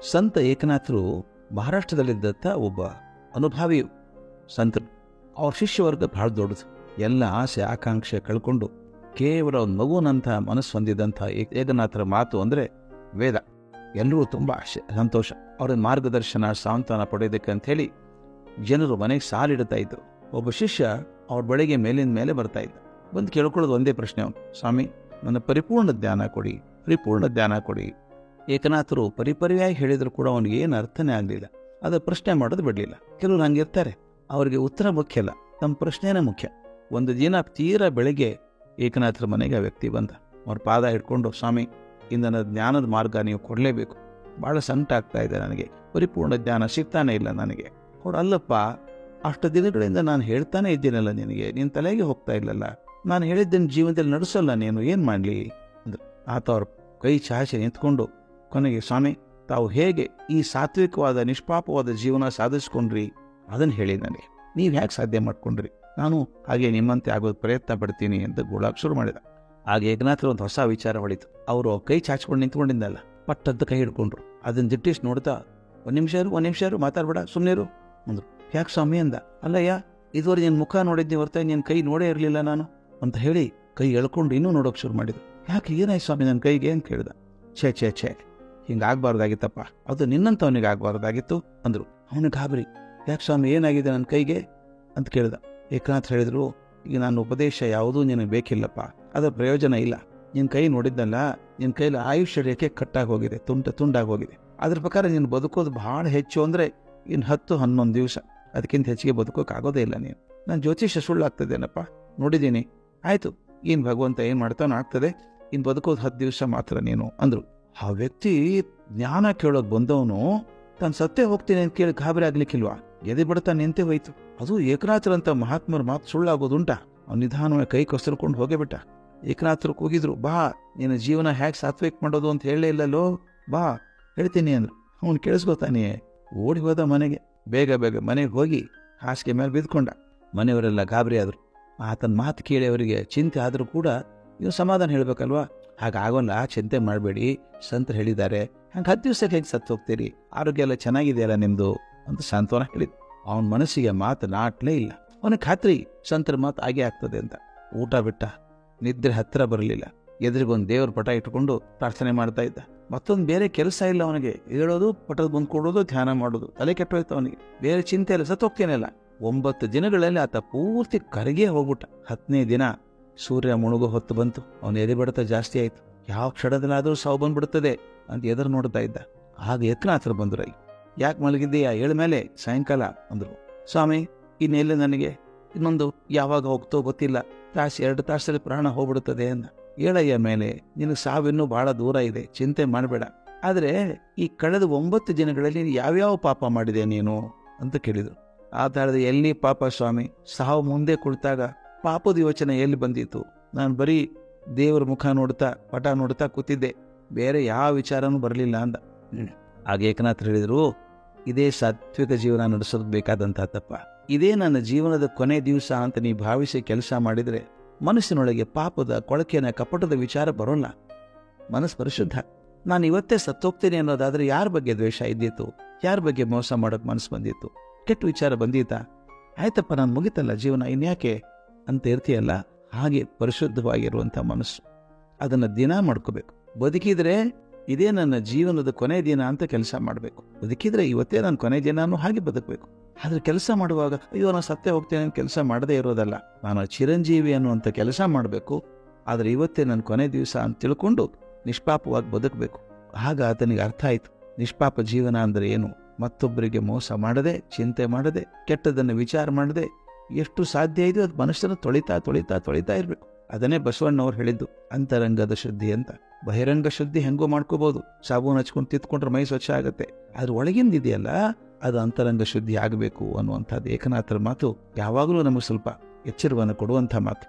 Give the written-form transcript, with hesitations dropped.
ಸಂತ ಏಕನಾಥರು ಮಹಾರಾಷ್ಟ್ರದಲ್ಲಿದ್ದಂಥ ಒಬ್ಬ ಅನುಭಾವಿ ಸಂತರು. ಅವ್ರ ಶಿಷ್ಯವರ್ಗ ಬಹಳ ದೊಡ್ಡದು. ಎಲ್ಲ ಆಸೆ ಆಕಾಂಕ್ಷೆ ಕಳ್ಕೊಂಡು ಕೇವಲ ಒಂದು ಮಗುವಿನಂಥ ಮನಸ್ಸು ಹೊಂದಿದಂಥ ಏಕನಾಥರ ಮಾತು ಅಂದರೆ ವೇದ. ಎಲ್ಲರೂ ತುಂಬ ಸಂತೋಷ. ಅವರ ಮಾರ್ಗದರ್ಶನ ಸಾಂತ್ವನ ಪಡೆಯೋದಕ್ಕೆ ಅಂಥೇಳಿ ಜನರು ಮನೆಗೆ ಸಾಲಿಡ್ತಾ ಇದ್ರು. ಒಬ್ಬ ಶಿಷ್ಯ ಅವ್ರ ಬಳಿಗೆ ಮೇಲಿನ ಮೇಲೆ ಬರ್ತಾ ಇದ್ದ. ಬಂದು ಕೇಳ್ಕೊಳ್ಳೋದು ಒಂದೇ ಪ್ರಶ್ನೆ ಅವನು, ಸ್ವಾಮಿ ನನ್ನ ಪರಿಪೂರ್ಣ ಜ್ಞಾನ ಕೊಡಿ, ಪರಿಪೂರ್ಣ ಜ್ಞಾನ ಕೊಡಿ. ಏಕನಾಥರು ಪರಿಪರಿಯಾಗಿ ಹೇಳಿದ್ರು ಕೂಡ ಅವನಿಗೆ ಏನು ಅರ್ಥನೇ ಆಗಲಿಲ್ಲ. ಅದರ ಪ್ರಶ್ನೆ ಮಾಡೋದು ಬಿಡಲಿಲ್ಲ. ಕೆಲವರು ಹಂಗಿರ್ತಾರೆ, ಅವರಿಗೆ ಉತ್ತರ ಮುಖ್ಯ ಅಲ್ಲ, ತಮ್ಮ ಪ್ರಶ್ನೆನೇ ಮುಖ್ಯ. ಒಂದು ದಿನ ತೀರಾ ಬೆಳಗ್ಗೆ ಏಕನಾಥರ ಮನೆಗೆ ಆ ವ್ಯಕ್ತಿ ಬಂದ. ಅವ್ರ ಪಾದ ಹಿಡ್ಕೊಂಡು, ಸ್ವಾಮಿ ಇಂದ ನನ್ನ ಜ್ಞಾನದ ಮಾರ್ಗ ನೀವು ಕೊಡಲೇಬೇಕು, ಭಾಳ ಸಂಕಟ ಆಗ್ತಾ ಇದೆ, ನನಗೆ ಪರಿಪೂರ್ಣ ಜ್ಞಾನ ಸಿಗ್ತಾನೆ ಇಲ್ಲ ನನಗೆ. ಅವ್ರು, ಅಲ್ಲಪ್ಪ ಅಷ್ಟು ದಿನಗಳಿಂದ ನಾನು ಹೇಳ್ತಾನೆ ಇದ್ದೀನಲ್ಲ ನಿನಗೆ, ನಿನ್ನ ತಲೆಗೆ ಹೋಗ್ತಾ ಇಲ್ಲಲ್ಲ, ನಾನು ಹೇಳಿದ್ದನ್ನು ಜೀವನದಲ್ಲಿ ನಡೆಸಲ್ಲ, ನೀನು ಏನು ಮಾಡಲಿ ಅಂದ್ರೆ. ಆತ ಅವ್ರ ಕೈ ಚಾಚಿ ನಿಂತ್ಕೊಂಡು ಕೊನೆಗೆ, ಸ್ವಾಮಿ ತಾವು ಹೇಗೆ ಈ ಸಾತ್ವಿಕವಾದ ನಿಷ್ಪಾಪವಾದ ಜೀವನ ಸಾಧಿಸ್ಕೊಂಡ್ರಿ ಅದನ್ನು ಹೇಳಿ ನನಗೆ, ನೀವು ಹೇಗೆ ಸಾಧ್ಯ ಮಾಡ್ಕೊಂಡ್ರಿ, ನಾನು ಹಾಗೆ ನಿಮ್ಮಂತೆ ಆಗೋದು ಪ್ರಯತ್ನ ಪಡ್ತೀನಿ ಅಂತ ಗೋಳಾಕ್ ಶುರು ಮಾಡಿದ. ಆಗ ಏಕನಾಥರು ಒಂದು ಹೊಸ ವಿಚಾರ ಹೊಳಿತು. ಅವರು ಕೈ ಚಾಚ್ಕೊಂಡು ನಿಂತ್ಕೊಂಡಿದ್ದಲ್ಲ, ಪಟ್ಟದ್ದು ಕೈ ಹಿಡ್ಕೊಂಡ್ರು. ಅದನ್ನು ದಿಟ್ಟಿಸಿ ನೋಡ್ತಾ, ಒಂದು ನಿಮಿಷ ಇರು ಮಾತಾಡ್ಬೇಡ, ಸುಮ್ಮನಿರು ಅಂದರು. ಯಾಕೆ ಸ್ವಾಮಿ ಅಂದ. ಅಲ್ಲಯ್ಯ, ಇದುವರೆಗೆ ನಿನ್ನ ಮುಖ ನೋಡಿದ್ನಿ ಹೊರತಾಗಿ ನಿನ್ನ ಕೈ ನೋಡೇ ಇರಲಿಲ್ಲ ನಾನು ಅಂತ ಹೇಳಿ ಕೈ ಎಳ್ಕೊಂಡು ಇನ್ನೂ ನೋಡೋಕೆ ಶುರು ಮಾಡಿದ್ರು. ಯಾಕೆ ಏನಾಯ್ತು ಸ್ವಾಮಿ ನನ್ನ ಕೈಗೆ ಅಂತ ಕೇಳಿದ. ಛೇ ಹಿಂಗಾಗಬಾರ್ದಾಗಿತ್ತಪ್ಪ, ಅದು ನಿನ್ನಂಥವನಿಗೆ ಆಗಬಾರ್ದಾಗಿತ್ತು ಅಂದರು. ಅವನಿಗೆ ಗಾಬರಿ. ಯಾಕೆ ಸ್ವಾಮಿ ಏನಾಗಿದೆ ನನ್ನ ಕೈಗೆ ಅಂತ ಕೇಳಿದ. ಏಕನಾಥ್ ಹೇಳಿದ್ರು, ಈಗ ನಾನು ಉಪದೇಶ ಯಾವುದೂ ನಿನಗೆ ಬೇಕಿಲ್ಲಪ್ಪ, ಅದರ ಪ್ರಯೋಜನ ಇಲ್ಲ. ನಿನ್ನ ಕೈ ನೋಡಿದ್ದಲ್ಲ, ನಿನ್ನ ಕೈಲಿ ಆಯುಷ್ಯ ರೇಖೆ ಕಟ್ಟಾಗಿ ಹೋಗಿದೆ, ತುಂಡಾಗಿ ಹೋಗಿದೆ. ಅದ್ರ ಪ್ರಕಾರ ನೀನು ಬದುಕೋದು ಭಾಳ ಹೆಚ್ಚು ಅಂದರೆ ಇನ್ನು 10-11 ದಿವಸ, ಅದಕ್ಕಿಂತ ಹೆಚ್ಚಿಗೆ ಬದುಕೋಕ್ಕಾಗೋದೇ ಇಲ್ಲ ನೀನು. ನಾನು ಜ್ಯೋತಿಷ್ಯ ಸುಳ್ಳಾಗ್ತದೇನಪ್ಪ, ನೋಡಿದ್ದೀನಿ, ಆಯಿತು, ಇನ್ನು ಭಗವಂತ ಏನು ಮಾಡ್ತಾನೋ ಆಗ್ತದೆ, ಇನ್ನು ಬದುಕೋದು 10 ದಿವಸ ಮಾತ್ರ ನೀನು ಅಂದರು. ಆ ವ್ಯಕ್ತಿ ಜ್ಞಾನ ಕೇಳೋಕೆ ಬಂದವನು ತಾನು ಸತ್ತೇ ಹೋಗ್ತೀನಿ ಅಂತ ಕೇಳಿ ಗಾಬರಿ ಆಗ್ಲಿಕ್ಕಿಲ್ವಾ, ಎದೆ ಬಡ್ತಾ ನಿಂತೇ ಹೋಯ್ತು. ಅದು ಏಕನಾಥರಂತ ಮಹಾತ್ಮರ ಮಾತು ಸುಳ್ಳಾಗೋದುಂಟ. ಅವ್ನು ನಿಧಾನವಾಗಿ ಕೈ ಕೊಸರ್ಕೊಂಡು ಹೋಗೇ ಬಿಟ್ಟ. ಏಕನಾಥರು ಕೂಗಿದ್ರು, ಬಾ ನಿನ್ನ ಜೀವನ ಹೇಗೆ ಸಾತ್ವಿಕ ಮಾಡೋದು ಅಂತ ಹೇಳಲೇ ಇಲ್ಲಲ್ಲೋ, ಬಾ ಹೇಳ್ತೀನಿ ಅಂದ್ರು. ಅವನು ಕೇಳಿಸ್ಕೊತಾನೆ ಓಡಿ ಹೋದ ಮನೆಗೆ. ಬೇಗ ಮನೆಗೆ ಹೋಗಿ ಹಾಸಿಗೆ ಮೇಲೆ ಬಿದ್ಕೊಂಡ. ಮನೆಯವರೆಲ್ಲ ಗಾಬರಿ ಆದರು. ಆತನ ಮಾತು ಕೇಳಿ ಅವರಿಗೆ ಚಿಂತೆ ಆದರೂ ಕೂಡ ಇವು ಸಮಾಧಾನ ಹೇಳಬೇಕಲ್ವಾ. ಹಾಗಾಗೋಲ್ಲ, ಚಿಂತೆ ಮಾಡಬೇಡಿ, ಸಂತರು ಹೇಳಿದ್ದಾರೆ, ಹಂಗೆ 10 ದಿವಸಕ್ಕೆ ಹೇಗೆ ಸತ್ತು ಹೋಗ್ತೀರಿ, ಆರೋಗ್ಯ ಎಲ್ಲ ಚೆನ್ನಾಗಿದೆಯಲ್ಲ ನಿಮ್ಮದು ಅಂತ ಸಾಂತ್ವನ ಹೇಳಿದ್ರು. ಅವನ ಮನಸ್ಸಿಗೆ ಮಾತು ನಾಟ್ಲೇ ಇಲ್ಲ. ಅವನಿಗೆ ಖಾತ್ರಿ ಸಂತರ ಮಾತು ಆಗೇ ಆಗ್ತದೆ ಅಂತ. ಊಟ ಬಿಟ್ಟ, ನಿದ್ರೆ ಹತ್ತಿರ ಬರಲಿಲ್ಲ. ಎದುರಿಗೊಂದು ದೇವ್ರ ಪಟ ಇಟ್ಕೊಂಡು ಪ್ರಾರ್ಥನೆ ಮಾಡ್ತಾ ಇದ್ದ. ಮತ್ತೊಂದು ಬೇರೆ ಕೆಲಸ ಇಲ್ಲ ಅವನಿಗೆ. ಹೇಳೋದು, ಪಟದ ಬಂದು ಕೊಡೋದು, ಧ್ಯಾನ ಮಾಡೋದು, ತಲೆ ಕೆಟ್ಟೋಯ್ತು ಅವನಿಗೆ. ಬೇರೆ ಚಿಂತೆ ಇಲ್ಲ, ಸತ್ತೋಗ್ತೇನಲ್ಲ. 9 ದಿನಗಳಲ್ಲಿ ಆತ ಪೂರ್ತಿ ಕರಗೇ ಹೋಗ್ಬಿಟ್ಟ. 10ನೇ ದಿನ ಸೂರ್ಯ ಮುಳುಗೋ ಹೊತ್ತು ಬಂತು. ಅವನ ಎದೆ ಬಡಿತ ಜಾಸ್ತಿ ಆಯ್ತು. ಯಾವ ಕ್ಷಣದಲ್ಲಾದರೂ ಸಾವು ಬಂದ್ಬಿಡ್ತದೆ ಅಂತ ಎದುರು ನೋಡ್ತಾ ಇದ್ದ. ಆಗ ಏಕನಾಥರು ಬಂದ್ರು. ಯಾಕೆ ಮಲಗಿದ್ದೀಯಾ, ಏಳ ಮೇಲೆ ಸಾಯಂಕಾಲ ಅಂದರು. ಸ್ವಾಮಿ ಇನ್ನೆಲ್ಲ ನನಗೆ ಇನ್ನೊಂದು ಯಾವಾಗ ಹೋಗ್ತೋ ಗೊತ್ತಿಲ್ಲ, 2 ತಾಸಲ್ಲಿ ಪ್ರಾಣ ಹೋಗ್ಬಿಡುತ್ತದೆ ಅಂದ. ಏಳಯ್ಯ ಮೇಲೆ, ನಿನಗೆ ಸಾವಿನ್ನೂ ಬಹಳ ದೂರ ಇದೆ, ಚಿಂತೆ ಮಾಡಬೇಡ. ಆದರೆ ಈ ಕಳೆದ 9 ದಿನಗಳಲ್ಲಿ ಯಾವ್ಯಾವ ಪಾಪ ಮಾಡಿದೆ ನೀನು ಅಂತ ಕೇಳಿದರು. ಆತ ಹೇಳಿದ, ಎಲ್ಲಿ ಪಾಪ ಸ್ವಾಮಿ, ಸಾವು ಮುಂದೆ ಕುಳಿತಾಗ ಪಾಪದ ಯೋಚನೆ ಎಲ್ಲಿ ಬಂದಿತ್ತು, ನಾನು ಬರೀ ದೇವರ ಮುಖ ನೋಡ್ತಾ ಪಟ ನೋಡ್ತಾ ಕೂತಿದ್ದೆ, ಬೇರೆ ಯಾವ ವಿಚಾರನೂ ಬರಲಿಲ್ಲ ಅಂದ. ಆಗ ಏಕನಾಥ್ ಹೇಳಿದರು, ಇದೇ ಸಾತ್ವಿಕ ಜೀವನ ನಡೆಸೋದು ಬೇಕಾದಂಥ ತಪ್ಪ. ಇದೇ ನನ್ನ ಜೀವನದ ಕೊನೆ ದಿವಸ ಅಂತ ನೀ ಭಾವಿಸಿ ಕೆಲಸ ಮಾಡಿದರೆ ಮನಸ್ಸಿನೊಳಗೆ ಪಾಪದ ಕೊಳಕೆನ ಕಪಟದ ವಿಚಾರ ಬರೋಲ್ಲ. ಮನಸ್ಸು ಪರಿಶುದ್ಧ. ನಾನು ಇವತ್ತೇ ಸತ್ತೋಗ್ತೇನೆ ಅನ್ನೋದಾದರೆ ಯಾರ ಬಗ್ಗೆ ದ್ವೇಷ ಇದ್ದಿತ್ತು, ಯಾರ ಬಗ್ಗೆ ಮೋಸ ಮಾಡೋಕೆ ಮನಸ್ಸು ಬಂದಿತ್ತು, ಕೆಟ್ಟ ವಿಚಾರ ಬಂದೀತಾ, ಆಯ್ತಪ್ಪ ನಾನು ಮುಗಿತಲ್ಲ ಜೀವನ ಇನ್ಯಾಕೆ ಅಂತ ಇರ್ತೀಯಲ್ಲ. ಹಾಗೆ ಪರಿಶುದ್ಧವಾಗಿರುವಂಥ ಮನಸ್ಸು, ಅದನ್ನು ದಿನ ಮಾಡ್ಕೋಬೇಕು. ಬದುಕಿದ್ರೆ ಇದೇ ನನ್ನ ಜೀವನದ ಕೊನೆ ದಿನ ಅಂತ ಕೆಲಸ ಮಾಡಬೇಕು. ಬದುಕಿದ್ರೆ ಇವತ್ತೇ ನನ್ನ ಕೊನೆ ದಿನಾನು ಹಾಗೆ ಬದುಕಬೇಕು. ಆದರೆ ಕೆಲಸ ಮಾಡುವಾಗ ಅಯ್ಯೋ ನಾನು ಸತ್ತೇ ಹೋಗ್ತೇನೆ ಅಂತ ಕೆಲಸ ಮಾಡದೇ ಇರೋದಲ್ಲ, ನಾನು ಚಿರಂಜೀವಿ ಅನ್ನುವಂಥ ಕೆಲಸ ಮಾಡಬೇಕು. ಆದರೆ ಇವತ್ತೇ ನನ್ನ ಕೊನೆ ದಿವಸ ಅಂತ ತಿಳ್ಕೊಂಡು ನಿಷ್ಪಾಪವಾಗಿ ಬದುಕಬೇಕು. ಆಗ ಆತನಿಗೆ ಅರ್ಥ ಆಯಿತು, ನಿಷ್ಪಾಪ ಜೀವನ ಅಂದರೆ ಏನು. ಮತ್ತೊಬ್ಬರಿಗೆ ಮೋಸ ಮಾಡದೆ, ಚಿಂತೆ ಮಾಡದೆ, ಕೆಟ್ಟದನ್ನು ವಿಚಾರ ಮಾಡದೆ, ಎಷ್ಟು ಸಾಧ್ಯ ಇದೆಯೋ ಅದು ಮನುಷ್ಯನ ತೊಳಿತಾ ಇರಬೇಕು. ಅದನ್ನೇ ಬಸವಣ್ಣವ್ರು ಹೇಳಿದ್ದು ಅಂತರಂಗದ ಶುದ್ಧಿ ಅಂತ. ಬಹಿರಂಗ ಶುದ್ಧಿ ಹೆಂಗೋ ಮಾಡ್ಕೋಬಹುದು, ಸಾಬೂನು ಹಚ್ಕೊಂಡು ತಿತ್ಕೊಂಡ್ರೆ ಮೈ ಸ್ವಚ್ಛ ಆಗುತ್ತೆ. ಅದ್ರ ಒಳಗಿಂದ ಇದೆಯಲ್ಲ ಅದು ಅಂತರಂಗ ಶುದ್ಧಿ ಆಗಬೇಕು ಅನ್ನುವಂಥದ್ದು ಏಕನಾಥರ ಮಾತು ಯಾವಾಗಲೂ ನಮಗೆ ಸ್ವಲ್ಪ ಎಚ್ಚರವನ್ನು ಕೊಡುವಂಥ ಮಾತು.